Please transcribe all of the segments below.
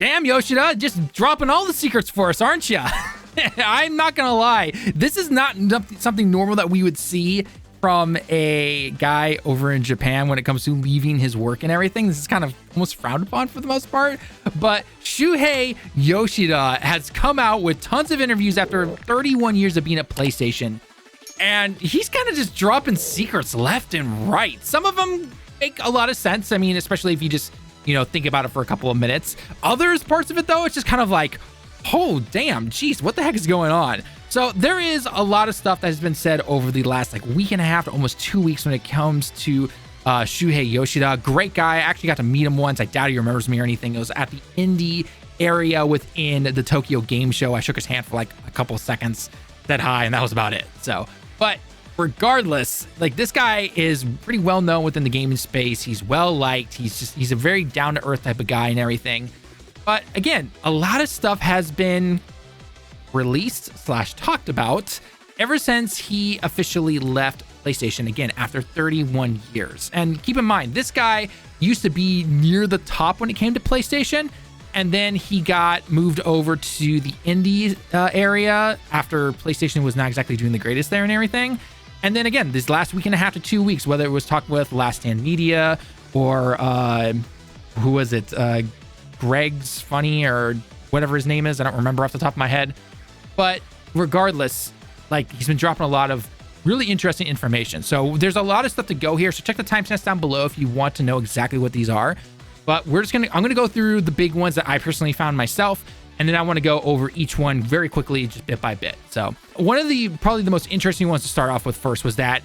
Damn, Yoshida, just dropping all the secrets for us, aren't ya? I'm not gonna lie. This is not something normal that we would see from a guy over in Japan when it comes to leaving his work and everything. This is kind of almost frowned upon for the most part. But Shuhei Yoshida has come out with tons of interviews after 31 years of being at PlayStation. And he's kind of just dropping secrets left and right. Some of them make a lot of sense. I mean, especially if you just, think about it for a couple of minutes. Others parts of it, though, it's just kind of like, oh, damn, geez, what the heck is going on? So there is a lot of stuff that has been said over the last week and a half to almost 2 weeks when it comes to Shuhei Yoshida. Great guy. I actually got to meet him once. I doubt he remembers me or anything. It was at the indie area within the Tokyo Game Show. I shook his hand for a couple of seconds, said hi, and that was about it. So, but regardless, this guy is pretty well known within the gaming space. He's well liked. He's a very down to earth type of guy and everything. But again, a lot of stuff has been released / talked about ever since he officially left PlayStation, again, after 31 years. And keep in mind, this guy used to be near the top when it came to PlayStation, and then he got moved over to the indie area after PlayStation was not exactly doing the greatest there and everything. And then again, this last week and a half to 2 weeks, whether it was talking with Last Stand Media or who was it? Greg's Funny or whatever his name is. I don't remember off the top of my head. But regardless, he's been dropping a lot of really interesting information. So there's a lot of stuff to go here. So check the timestamps down below if you want to know exactly what these are. But I'm gonna go through the big ones that I personally found myself, and then I want to go over each one very quickly, just bit by bit. So one of probably the most interesting ones to start off with first was that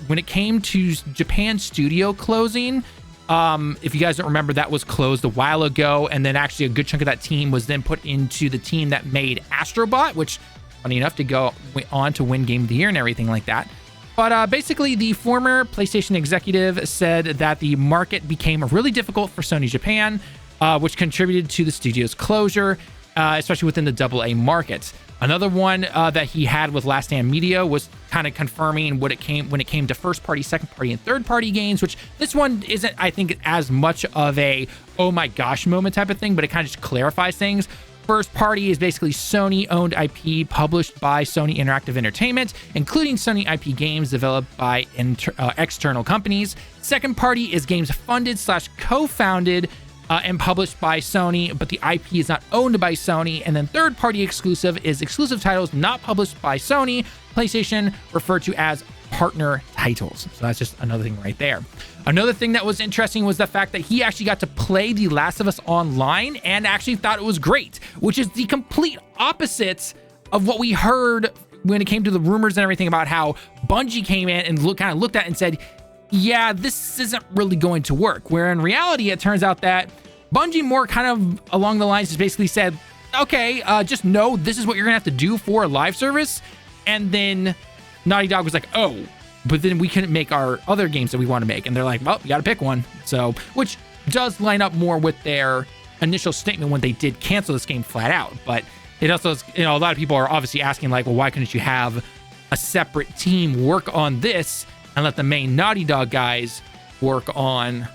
when it came to Japan studio closing, if you guys don't remember, that was closed a while ago, and then actually a good chunk of that team was then put into the team that made Astrobot, which, funny enough, to go on to win Game of the Year and everything like that. But basically, the former PlayStation executive said that the market became really difficult for Sony Japan, which contributed to the studio's closure, especially within the AA market. Another one that he had with Last Stand Media was kind of confirming when it came to first party, second party, and third party games, which this one isn't, I think, as much of a oh my gosh moment type of thing, but it kind of just clarifies things. First party is basically Sony owned IP published by Sony Interactive Entertainment, including Sony IP games developed by external companies. Second party is games funded / co-founded and published by Sony, but the IP is not owned by Sony. And then third-party exclusive is exclusive titles not published by Sony, PlayStation, referred to as partner titles. So that's just another thing right there. Another thing that was interesting was the fact that he actually got to play The Last of Us online and actually thought it was great, which is the complete opposite of what we heard when it came to the rumors and everything about how Bungie came in and kind of looked at it and said, yeah, this isn't really going to work. Where in reality, it turns out that Bungie more kind of along the lines just basically said, okay, just know this is what you're gonna have to do for a live service. And then Naughty Dog was like, oh, but then we couldn't make our other games that we want to make. And they're like, well, you gotta pick one. So, which does line up more with their initial statement when they did cancel this game flat out. But it also is, a lot of people are obviously asking well, why couldn't you have a separate team work on this and let the main Naughty Dog guys work on,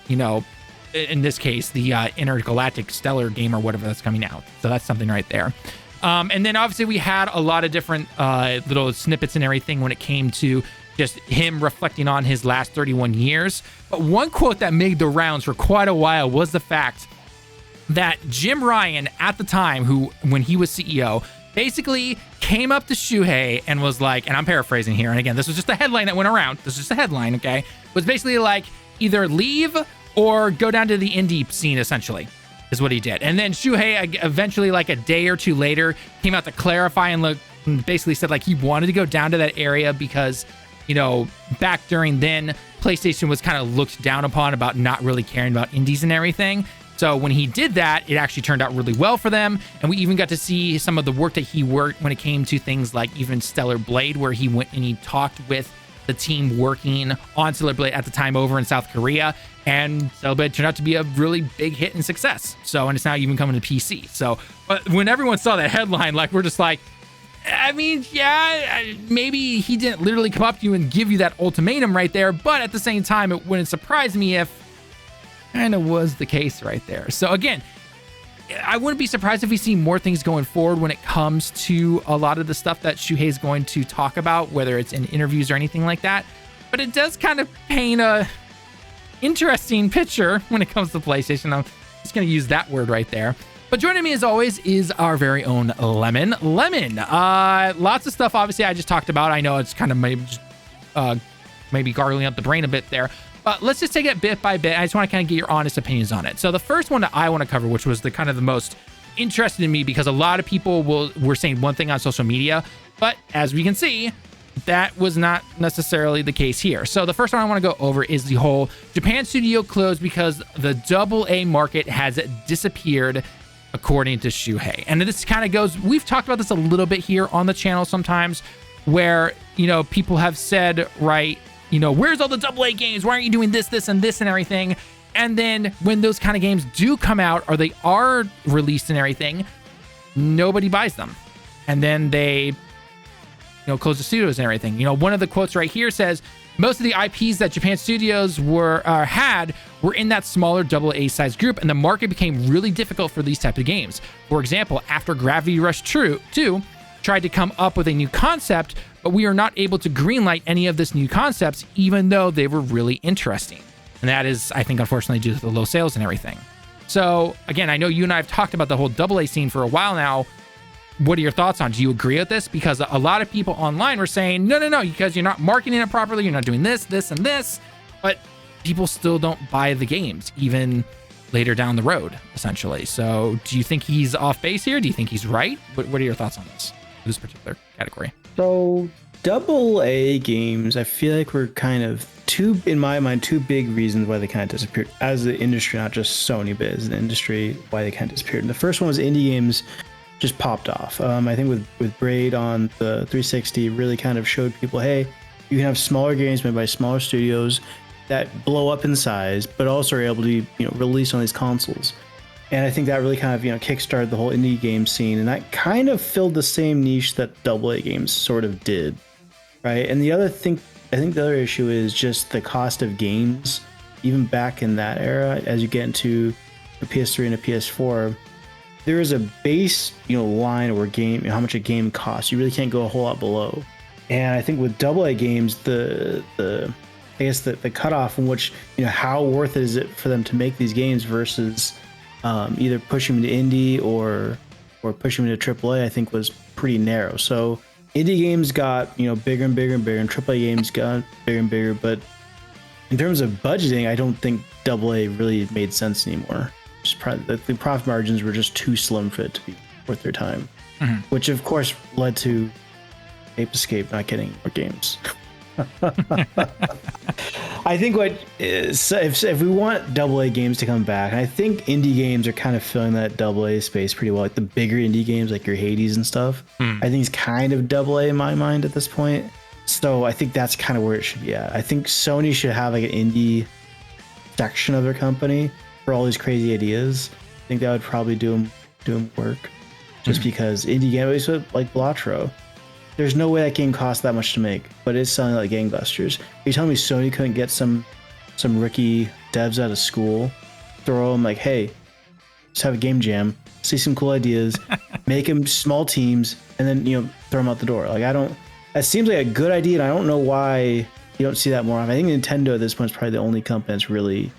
in this case, the Intergalactic Stellar game or whatever that's coming out. So that's something right there. And then obviously we had a lot of different little snippets and everything when it came to just him reflecting on his last 31 years. But one quote that made the rounds for quite a while was the fact that Jim Ryan at the time, when he was CEO, basically came up to Shuhei and was like, and I'm paraphrasing here, and again, this was just a headline that went around. This is just a headline, okay? Was basically like, either leave or go down to the indie scene, essentially, is what he did. And then Shuhei eventually, a day or two later, came out to clarify and basically said, he wanted to go down to that area because, back during then, PlayStation was kind of looked down upon about not really caring about indies and everything. So when he did that, it actually turned out really well for them. And we even got to see some of the work that he worked when it came to things like even Stellar Blade, where he went and he talked with the team working on Stellar Blade at the time over in South Korea. And Stellar Blade turned out to be a really big hit and success. So, and it's now even coming to PC. So, but when everyone saw that headline, we're just like, I mean, yeah, maybe he didn't literally come up to you and give you that ultimatum right there. But at the same time, it wouldn't surprise me if kind of was the case right there. So again, I wouldn't be surprised if we see more things going forward when it comes to a lot of the stuff that Shuhei is going to talk about, whether it's in interviews or anything like that. But it does kind of paint a interesting picture when it comes to PlayStation. I'm just going to use that word right there. But joining me as always is our very own Lemon. Lemon, lots of stuff obviously I just talked about. I know it's kind of maybe gargling up the brain a bit there. But let's just take it bit by bit. I just want to kind of get your honest opinions on it. So the first one that I want to cover, which was the kind of the most interesting to me, because a lot of people were saying one thing on social media, but as we can see, that was not necessarily the case here. So the first one I want to go over is the whole Japan studio closed because the AA market has disappeared, according to Shuhei. And this kind of goes, we've talked about this a little bit here on the channel sometimes, where, people have said, right, where's all the AA games? Why aren't you doing this and this and everything? And then when those kind of games do come out, or they are released and everything, nobody buys them. And then they close the studios and everything. One of the quotes right here says, most of the IPs that Japan studios had were in that smaller AA size group, and the market became really difficult for these types of games. For example, after Gravity Rush 2 tried to come up with a new concept, but we are not able to greenlight any of this new concepts, even though they were really interesting. And that is, I think, unfortunately, due to the low sales and everything. So again, I know you and I have talked about the whole AA scene for a while now. What are your thoughts on it? Do you agree with this? Because a lot of people online were saying, no, because you're not marketing it properly, you're not doing this, and this, but people still don't buy the games, even later down the road, essentially. So do you think he's off base here? Do you think he's right? What are your thoughts on this particular category? So AA games, I feel like were kind of in my mind, two big reasons why they kind of disappeared as the industry, not just Sony, but as an industry, why they kind of disappeared. And the first one was indie games just popped off. I think with Braid on the 360 really kind of showed people, hey, you can have smaller games made by smaller studios that blow up in size, but also are able to release on these consoles. And I think that really kind of kickstarted the whole indie game scene, and that kind of filled the same niche that AA games sort of did, right? And the other thing, I think the other issue is just the cost of games, even back in that era, as you get into a PS3 and a PS4. There is a base, line or game, how much a game costs. You really can't go a whole lot below. And I think with AA games, the cutoff in which, how worth it is it for them to make these games versus either pushing them to indie or pushing them to AAA, I think was pretty narrow. So indie games got, bigger and bigger and bigger, and AAA games got bigger and bigger. But in terms of budgeting, I don't think AA really made sense anymore. The profit margins were just too slim for it to be worth their time, which of course led to Ape Escape not getting more games. I think if we want AA games to come back, I think indie games are kind of filling that AA space pretty well. Like the bigger indie games, like your Hades and stuff, I think it's kind of AA in my mind at this point. So I think that's kind of where it should be at. I think Sony should have like an indie section of their company for all these crazy ideas. I think that would probably do them work. Just because indie games, like Blatro, there's no way that game costs that much to make, but it's selling like gangbusters. Are you telling me Sony couldn't get some rookie devs out of school, throw them like, hey, just have a game jam, see some cool ideas, make them small teams, and then throw them out the door? Like that seems like a good idea, and I don't know why you don't see that more often. I think Nintendo at this point is probably the only company that's really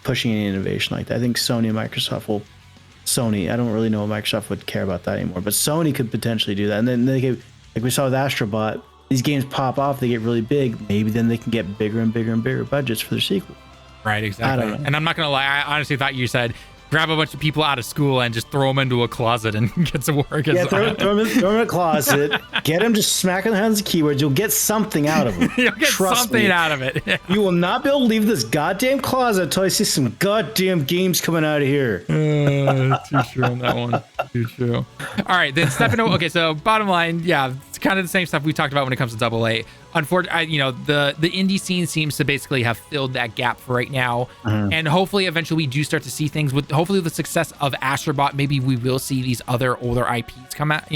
pushing any innovation like that. I think Sony and Microsoft I don't really know if Microsoft would care about that anymore, but Sony could potentially do that. And then they could, like we saw with Astrobot, these games pop off, they get really big. Maybe then they can get bigger and bigger and bigger budgets for their sequel. Right, exactly. I don't know. And I'm not going to lie, I honestly thought you said grab a bunch of people out of school and just throw them into a closet and get to work. Yeah, throw them in a closet, get them just smacking their hands with keywords. You'll get something out of them. You'll get something out of it. You will not be able to leave this goddamn closet until I see some goddamn games coming out of here. Too true on that one. Too true. All right, then stepping over. Okay, so bottom line, yeah, it's kind of the same stuff we talked about when it comes to AA. Unfortunately, the indie scene seems to basically have filled that gap for right now, and hopefully eventually we do start to see things with hopefully the success of Astrobot. Maybe we will see these other older IPs come out,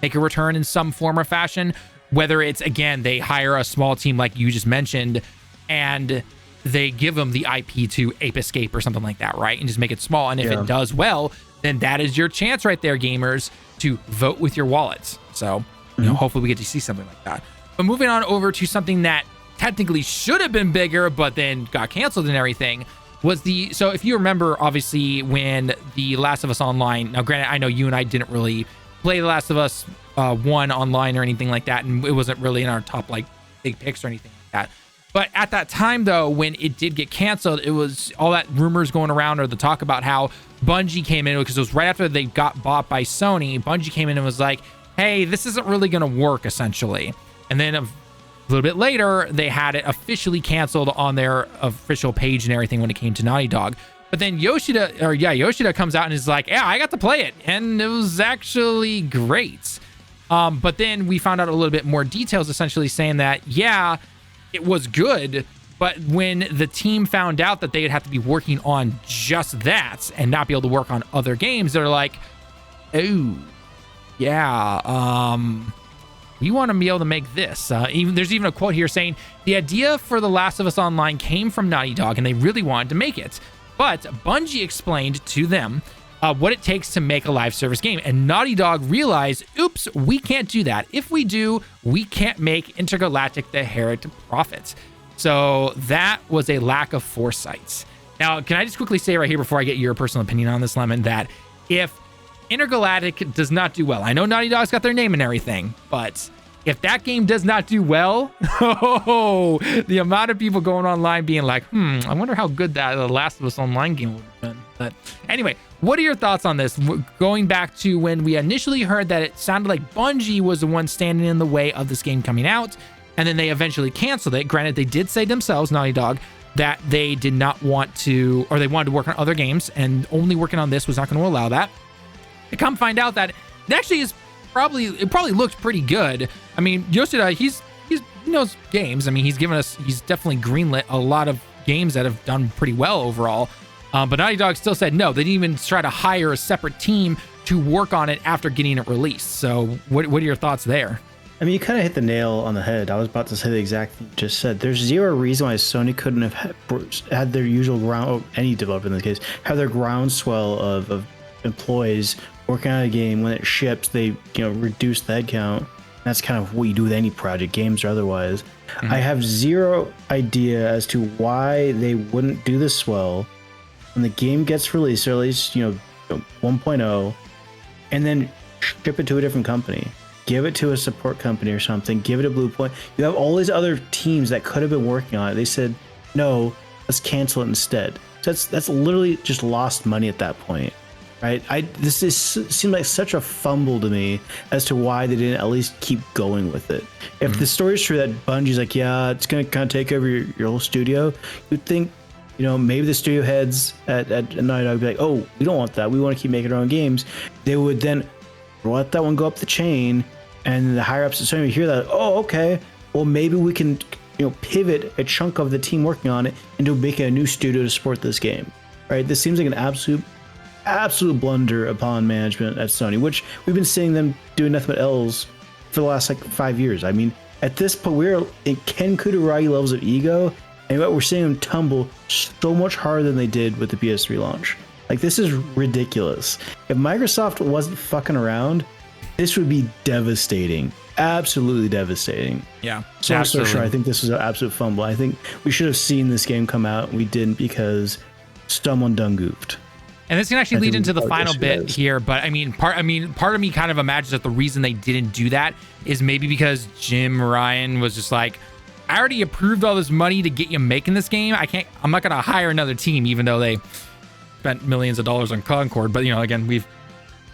make a return in some form or fashion, whether it's, again, they hire a small team like you just mentioned and they give them the IP to Ape Escape or something like that, right? And just make it small. And if it does well, then that is your chance right there, gamers, to vote with your wallets. So, hopefully we get to see something like that. But moving on over to something that technically should have been bigger, but then got canceled and everything, was so if you remember, obviously, when The Last of Us Online, now granted, I know you and I didn't really play The Last of Us 1 online or anything like that, and it wasn't really in our top, like, big picks or anything like that. But at that time, though, when it did get canceled, it was all that rumors going around, or the talk about how Bungie came in, because it was right after they got bought by Sony. Bungie came in and was like, hey, this isn't really going to work, essentially. And then a little bit later, they had it officially canceled on their official page and everything when it came to Naughty Dog. But then Yoshida comes out and is like, yeah, I got to play it, and it was actually great. But then we found out a little bit more details, essentially saying that, yeah, it was good, but when the team found out that they'd have to be working on just that and not be able to work on other games, they're like, oh, yeah, we want to be able to make this. There's even a quote here saying, the idea for The Last of Us Online came from Naughty Dog, and they really wanted to make it. But Bungie explained to them what it takes to make a live service game. And Naughty Dog realized, oops, we can't do that. If we do, we can't make Intergalactic the Herald Prophets. So that was a lack of foresight. Now, can I just quickly say right here before I get your personal opinion on this, Lemon, that if Intergalactic does not do well, I know Naughty Dog's got their name and everything, but if that game does not do well, the amount of people going online being like, I wonder how good that The Last of Us Online game would have been. But anyway, what are your thoughts on this? Going back to when we initially heard that it sounded like Bungie was the one standing in the way of this game coming out, and then they eventually canceled it. Granted, they did say themselves, Naughty Dog, that they did not want to, or they wanted to work on other games, and only working on this was not going to allow that. To come find out that it actually is it probably looks pretty good. I mean, Yoshida, he knows games. I mean, he's definitely greenlit a lot of games that have done pretty well overall. But Naughty Dog still said no. They didn't even try to hire a separate team to work on it after getting it released. So what are your thoughts there? I mean, you kind of hit the nail on the head. I was about to say the exact thing you just said. There's zero reason why Sony couldn't have had their usual any developer in this case, have their groundswell of employees working on a game. When it ships, they reduce the headcount. That's kind of what you do with any project, games or otherwise. I have zero idea as to why they wouldn't do this well when the game gets released, or at least 1.0, and then ship it to a different company. Give it to a support company or something. Give it a Blue Point. You have all these other teams that could have been working on it. They said, no, let's cancel it instead. So that's literally just lost money at that point. Right, seemed like such a fumble to me as to why they didn't at least keep going with it. If the story's true that Bungie's like, yeah, it's gonna kind of take over your whole studio, you'd think, maybe the studio heads at Naughty Dog would be like, oh, we don't want that. We want to keep making our own games. They would then let that one go up the chain, and the higher ups at Sony would hear that. Oh, okay. Well, maybe we can, pivot a chunk of the team working on it into making a new studio to support this game. Right. This seems like an absolute blunder upon management at Sony, which we've been seeing them doing nothing but L's for the last 5 years. I mean, at this point, we're in Ken Kutaragi levels of ego, and we're seeing them tumble so much harder than they did with the PS3 launch. This is ridiculous. If Microsoft wasn't fucking around, this would be devastating. Absolutely devastating. Yeah. So I'm so sure. I think this was an absolute fumble. I think we should have seen this game come out, and we didn't because someone done goofed. And this can actually lead into the final bit here, but part of me kind of imagines that the reason they didn't do that is maybe because Jim Ryan was just like, I already approved all this money to get you making this game. I'm not gonna hire another team, even though they spent millions of dollars on Concord. But again, we've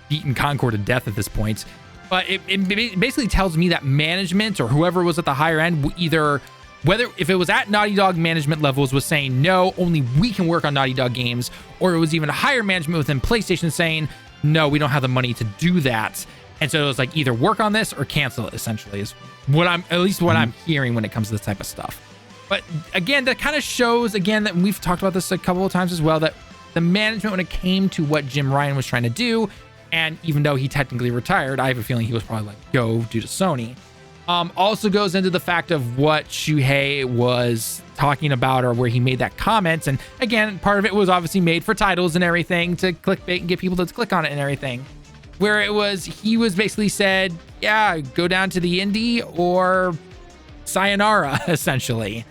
beaten Concord to death at this point. But it basically tells me that management or whoever was at the higher end either, whether if it was at Naughty Dog management levels, was saying, no, only we can work on Naughty Dog games, or it was even higher management within PlayStation saying, no, we don't have the money to do that. And so it was like, either work on this or cancel it, essentially, is what I'm hearing when it comes to this type of stuff. But again, that kind of shows, again, that we've talked about this a couple of times as well, that the management, when it came to what Jim Ryan was trying to do, and even though he technically retired, I have a feeling he was probably like, go due to Sony. Also goes into the fact of what Shuhei was talking about, or where he made that comment. And again, part of it was obviously made for titles and everything, to clickbait and get people to click on it and everything. Where he was basically said, yeah, go down to the indie or sayonara, essentially.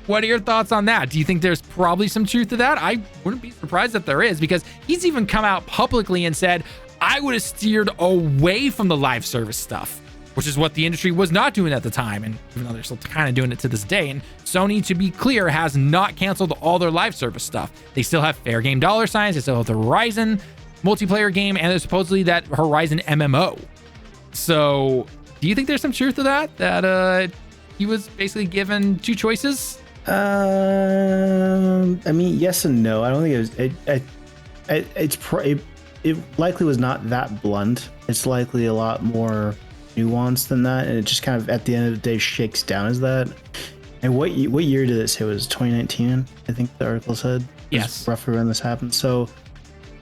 What are your thoughts on that? Do you think there's probably some truth to that? I wouldn't be surprised if there is, because he's even come out publicly and said, I would have steered away from the live service stuff, which is what the industry was not doing at the time. And even though they're still kind of doing it to this day. And Sony, to be clear, has not canceled all their live service stuff. They still have fair game dollar signs. They still have the Horizon multiplayer game, and there's supposedly that Horizon MMO. So do you think there's some truth to that? That he was basically given two choices? I mean, yes and no. I don't think it likely was not that blunt. It's likely a lot more nuanced than that, and it just kind of at the end of the day shakes down as that. And what year did it say? It was 2019, I think the article said. Yes, roughly when this happened. So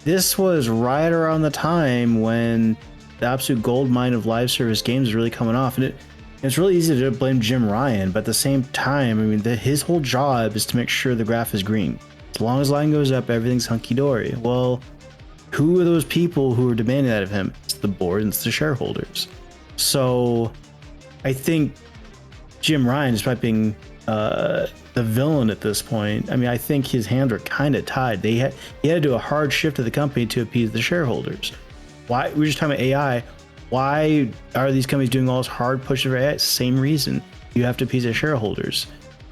this was right around the time when the absolute gold mine of live service games is really coming off, and it's really easy to blame Jim Ryan, but at the same time, I mean, his whole job is to make sure the graph is green. As long as line goes up, everything's hunky-dory. Well, who are those people who are demanding that of him? It's the board and it's the shareholders. So I think Jim Ryan, despite being the villain at this point, I mean, I think his hands are kind of tied. He had to do a hard shift of the company to appease the shareholders. Why? We were just talking about AI. Why are these companies doing all this hard push for AI? Same reason. You have to appease the shareholders.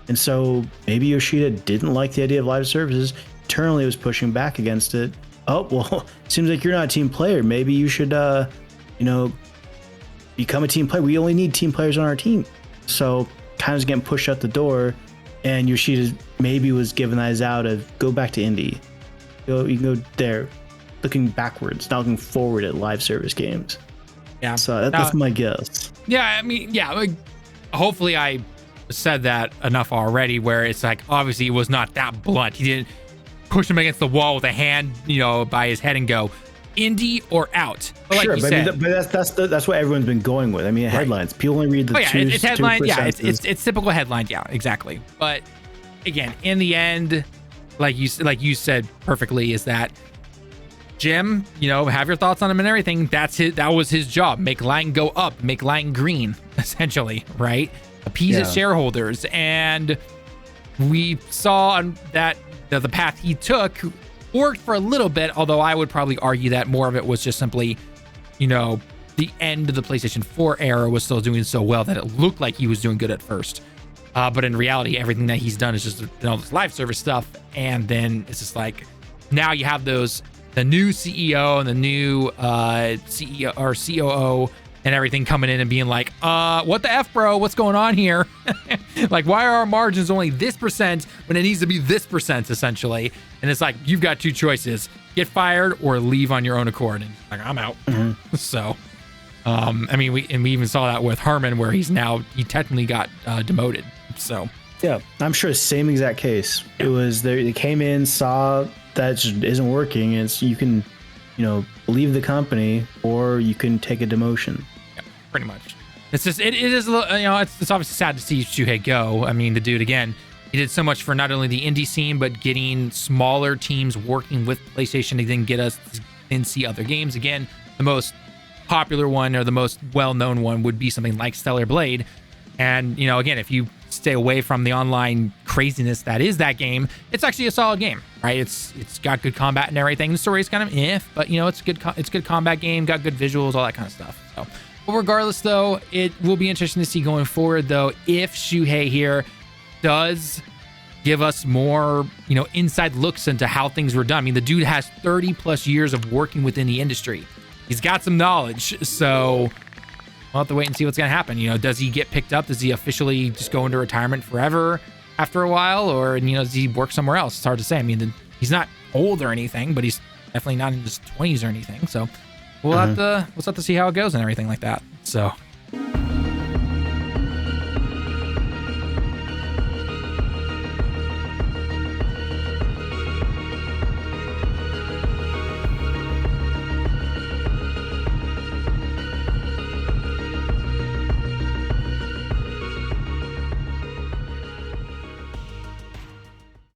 And so maybe Yoshida didn't like the idea of live services. Internally was pushing back against it. Oh, well, it seems like you're not a team player. Maybe you should, become a team player. We only need team players on our team. So kind of getting pushed out the door. And Yoshida maybe was given that out of go back to indie. You can go there, looking backwards, not looking forward at live service games. Yeah. So that's my guess. Yeah, I mean, yeah, like, hopefully I said that enough already, where it's like, obviously it was not that blunt. He didn't push him against the wall with a hand, by his head and go, indie or out. But like sure, you but said, I mean, that's what everyone's been going with. I mean, headlines. People only read the it's headline. Yeah, it's typical headline. Yeah, exactly. But again, in the end, like you said perfectly, is that Jim, have your thoughts on him and everything. That was his job. Make line go up, make line green, essentially, right? Appease his shareholders. And we saw that the path he took worked for a little bit, although I would probably argue that more of it was just simply, the end of the PlayStation 4 era was still doing so well that it looked like he was doing good at first. But in reality, everything that he's done is just all this live service stuff. And then it's just like, now you have the new CEO and the new CEO or COO and everything coming in and being like, what the F, bro? What's going on here? Like, why are our margins only this percent when it needs to be this percent, essentially? And it's like, you've got two choices: get fired or leave on your own accord. And like, I'm out. Mm-hmm. So, I mean, we even saw that with Herman, where he technically got demoted. So, yeah, I'm sure the same exact case. It was they came in, saw that just isn't working. It's you can, leave the company or you can take a demotion. Yeah, pretty much. It's just it is a little, it's obviously sad to see Shuhei go. I mean, the dude, again, he did so much for not only the indie scene but getting smaller teams working with PlayStation to then get us and see other games. Again, the most popular one or the most well-known one would be something like Stellar Blade. And again, if you stay away from the online craziness that is that game, it's actually a solid game, right? It's got good combat and everything. The story is kind of but it's good combat game, got good visuals, all that kind of stuff. So, but regardless, though, it will be interesting to see going forward, though, if Shuhei here does give us more, inside looks into how things were done. I mean, the dude has 30 plus years of working within the industry. He's got some knowledge, so we'll have to wait and see what's going to happen. Does he get picked up? Does he officially just go into retirement forever after a while? Or, does he work somewhere else? It's hard to say. I mean, he's not old or anything, but he's definitely not in his 20s or anything. So we'll have to see how it goes and everything like that. So